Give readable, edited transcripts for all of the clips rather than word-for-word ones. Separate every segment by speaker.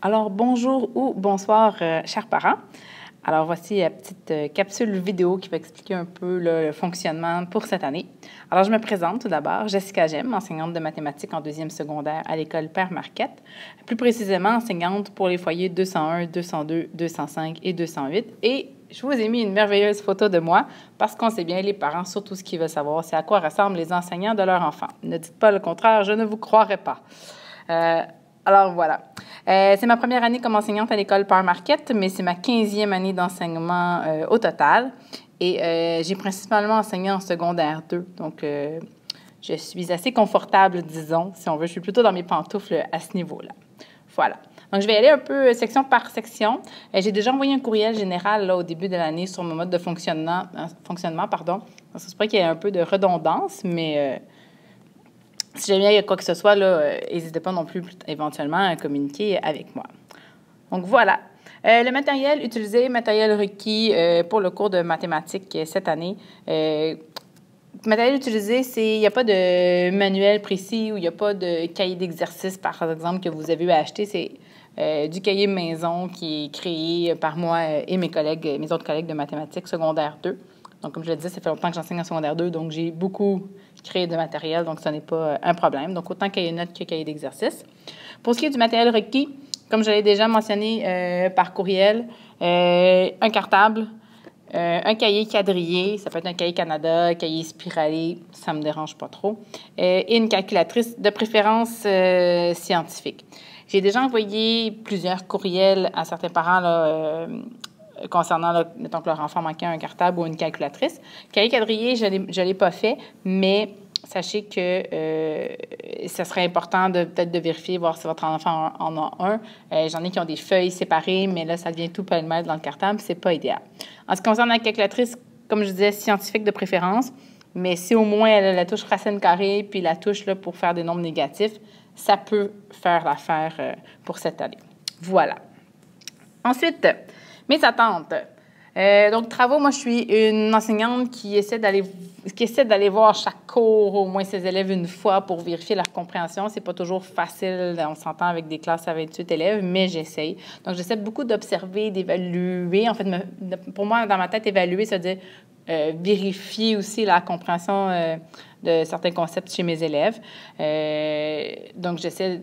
Speaker 1: Alors, bonjour ou bonsoir, chers parents. Alors, voici la petite capsule vidéo qui va expliquer un peu le fonctionnement pour cette année. Alors, je me présente tout d'abord, Jessica Gemme, enseignante de mathématiques en deuxième secondaire à l'école Père Marquette, plus précisément enseignante pour les foyers 201, 202, 205 et 208. Et je vous ai mis une merveilleuse photo de moi parce qu'on sait bien, les parents, surtout ce qu'ils veulent savoir, c'est à quoi ressemblent les enseignants de leur enfant. Ne dites pas le contraire, je ne vous croirai pas. Alors, voilà. C'est ma première année comme enseignante à l'école Père Marquette, mais c'est ma 15e année d'enseignement au total. Et j'ai principalement enseigné en secondaire 2. Donc, je suis assez confortable, disons, si on veut. Je suis plutôt dans mes pantoufles à ce niveau-là. Voilà. Donc, je vais aller un peu section par section. J'ai déjà envoyé un courriel général là, au début de l'année sur mon mode de fonctionnement. Ça se pourrait qu'il y ait un peu de redondance, mais... si jamais il y a quoi que ce soit, n'hésitez pas non plus éventuellement à communiquer avec moi. Donc voilà. Le matériel utilisé, matériel requis pour le cours de mathématiques cette année. Matériel utilisé, il n'y a pas de manuel précis ou il n'y a pas de cahier d'exercice, par exemple, que vous avez eu à acheter. C'est du cahier maison qui est créé par moi et mes autres collègues de mathématiques secondaire 2. Donc, comme je le disais, ça fait longtemps que j'enseigne en secondaire 2, donc j'ai beaucoup créé de matériel, donc ce n'est pas un problème. Donc, autant cahier de notes que cahier d'exercice. Pour ce qui est du matériel requis, comme je l'ai déjà mentionné par courriel, un cartable, un cahier quadrillé, ça peut être un cahier Canada, un cahier spiralé, ça ne me dérange pas trop, et une calculatrice de préférence scientifique. J'ai déjà envoyé plusieurs courriels à certains parents concernant, mettons que leur enfant manquait un cartable ou une calculatrice. Cahier quadrillé, je ne l'ai pas fait, mais sachez que ce serait important peut-être de vérifier, voir si votre enfant en a un. J'en ai qui ont des feuilles séparées, mais là, ça devient tout pêle-mêle dans le cartable, c'est pas idéal. En ce qui concerne la calculatrice, comme je disais, scientifique de préférence, mais si au moins elle a la touche racine carrée puis la touche là, pour faire des nombres négatifs, ça peut faire l'affaire pour cette année. Voilà. Ensuite, mes attentes. Donc, travaux, moi, je suis une enseignante qui essaie d'aller voir chaque cours, au moins ses élèves une fois pour vérifier leur compréhension. C'est pas toujours facile, on s'entend avec des classes à 28 élèves, mais j'essaye. Donc, j'essaie beaucoup d'observer, d'évaluer. En fait, pour moi, dans ma tête, évaluer, ça veut dire vérifier aussi la compréhension de certains concepts chez mes élèves. Donc, j'essaie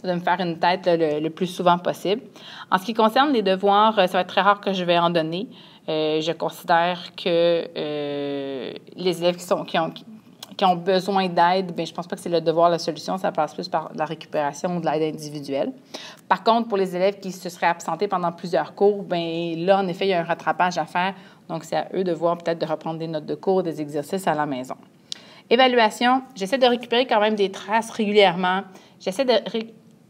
Speaker 1: de me faire une tête le plus souvent possible. En ce qui concerne les devoirs, ça va être très rare que je vais en donner. Je considère que les élèves qui ont besoin d'aide, bien, je ne pense pas que c'est le devoir la solution, ça passe plus par la récupération ou de l'aide individuelle. Par contre, pour les élèves qui se seraient absentés pendant plusieurs cours, bien, là, en effet, il y a un rattrapage à faire. Donc, c'est à eux de voir peut-être de reprendre des notes de cours, des exercices à la maison. Évaluation, j'essaie de récupérer quand même des traces régulièrement.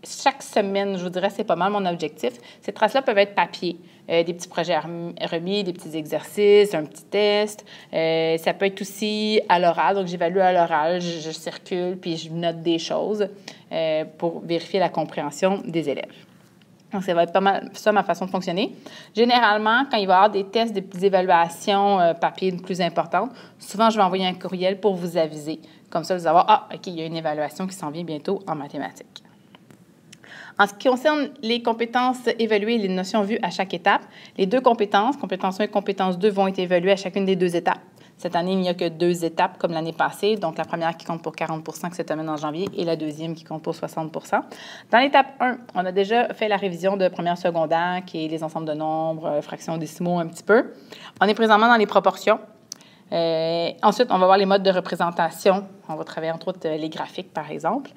Speaker 1: Chaque semaine, je vous dirais, c'est pas mal mon objectif. Ces traces-là peuvent être papier, des petits projets remis, des petits exercices, un petit test. Ça peut être aussi à l'oral. Donc, j'évalue à l'oral, je circule, puis je note des choses pour vérifier la compréhension des élèves. Donc, ça va être pas mal ça, ma façon de fonctionner. Généralement, quand il va y avoir des tests, des petites évaluations papier plus importantes, souvent, je vais envoyer un courriel pour vous aviser. Comme ça, vous allez voir, OK, il y a une évaluation qui s'en vient bientôt en mathématiques. En ce qui concerne les compétences évaluées et les notions vues à chaque étape, les deux compétences 1 et compétence 2, vont être évaluées à chacune des 2 étapes. Cette année, il n'y a que 2 étapes comme l'année passée, donc la première qui compte pour 40 % que se termine en janvier et la deuxième qui compte pour 60 %. Dans l'étape 1, on a déjà fait la révision de première secondaire, qui est les ensembles de nombres, fractions, décimaux un petit peu. On est présentement dans les proportions. Ensuite, on va voir les modes de représentation. On va travailler entre autres les graphiques, par exemple.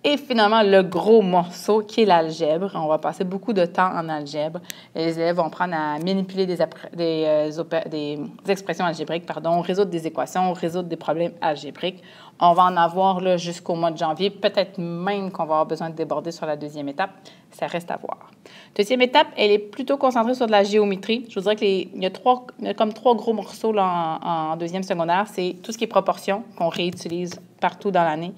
Speaker 1: Et finalement, le gros morceau qui est l'algèbre. On va passer beaucoup de temps en algèbre. Les élèves vont apprendre à manipuler des expressions algébriques, résoudre des équations, résoudre des problèmes algébriques. On va en avoir là, jusqu'au mois de janvier. Peut-être même qu'on va avoir besoin de déborder sur la deuxième étape. Ça reste à voir. Deuxième étape, elle est plutôt concentrée sur de la géométrie. Je vous dirais qu'il y a comme 3 gros morceaux là, en deuxième secondaire. C'est tout ce qui est proportion, qu'on réutilise partout dans l'année,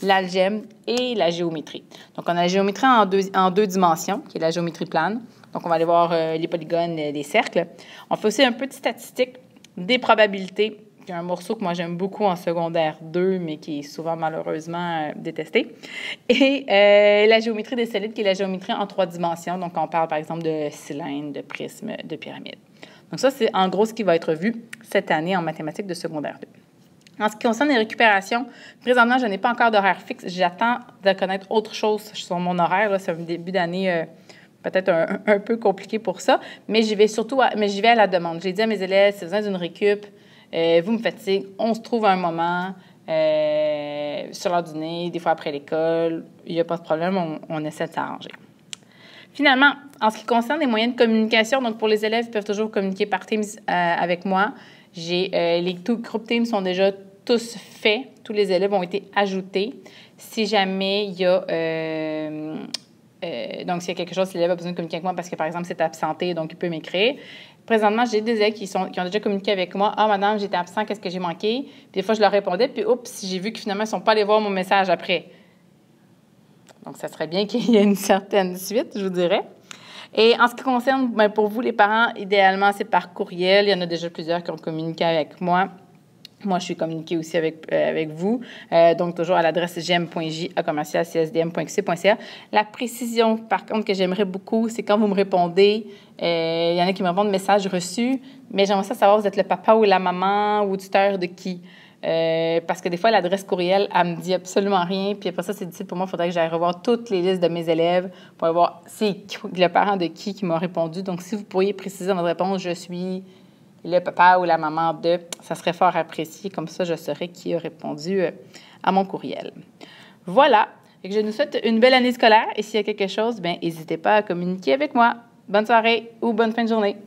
Speaker 1: l'algèbre et la géométrie. Donc, on a la géométrie en deux dimensions, qui est la géométrie plane. Donc, on va aller voir les polygones, les cercles. On fait aussi un peu de statistiques, des probabilités, qu'il y a un morceau que moi j'aime beaucoup en secondaire 2, mais qui est souvent malheureusement détesté. Et la géométrie des solides, qui est la géométrie en 3 dimensions. Donc, on parle par exemple de cylindre, de prisme, de pyramide. Donc ça, c'est en gros ce qui va être vu cette année en mathématiques de secondaire 2. En ce qui concerne les récupérations, présentement, je n'ai pas encore d'horaire fixe. J'attends de connaître autre chose sur mon horaire. C'est un début d'année peut-être un peu compliqué pour ça, mais j'y vais à la demande. J'ai dit à mes élèves, si vous avez besoin d'une récup, vous me faites signe, on se trouve un moment sur l'heure du dîner, des fois après l'école, il n'y a pas de problème, on essaie de s'arranger. Finalement, en ce qui concerne les moyens de communication, donc pour les élèves, ils peuvent toujours communiquer par Teams avec moi. Les groupes Teams sont déjà tous faits. Tous les élèves ont été ajoutés. Si jamais il y a... donc, s'il y a quelque chose, l'élève a besoin de communiquer avec moi parce que, par exemple, c'est absenté, donc il peut m'écrire. Présentement, j'ai des élèves qui ont déjà communiqué avec moi. « Ah, madame, j'étais absent, qu'est-ce que j'ai manqué? » Puis des fois, je leur répondais, puis oups, j'ai vu que finalement, ils ne sont pas allés voir mon message après. Donc, ça serait bien qu'il y ait une certaine suite, je vous dirais. Et en ce qui concerne, bien, pour vous, les parents, idéalement, c'est par courriel. Il y en a déjà plusieurs qui ont communiqué avec moi. Moi, je suis communiquée aussi avec vous. Donc, toujours à l'adresse gm.j@csdm.qc.ca. La précision, par contre, que j'aimerais beaucoup, c'est quand vous me répondez, il y en a qui me répondent message reçu, mais j'aimerais ça savoir, vous êtes le papa ou la maman ou tuteur de qui? Parce que des fois, l'adresse courriel, elle me dit absolument rien. Puis après ça, c'est difficile pour moi. Il faudrait que j'aille revoir toutes les listes de mes élèves pour voir c'est le parent de qui m'a répondu. Donc, si vous pourriez préciser dans votre réponse, je suis le papa ou la maman de, ça serait fort apprécié. Comme ça, je saurais qui a répondu à mon courriel. Voilà. Et que je nous souhaite une belle année scolaire. Et s'il y a quelque chose, bien, n'hésitez pas à communiquer avec moi. Bonne soirée ou bonne fin de journée.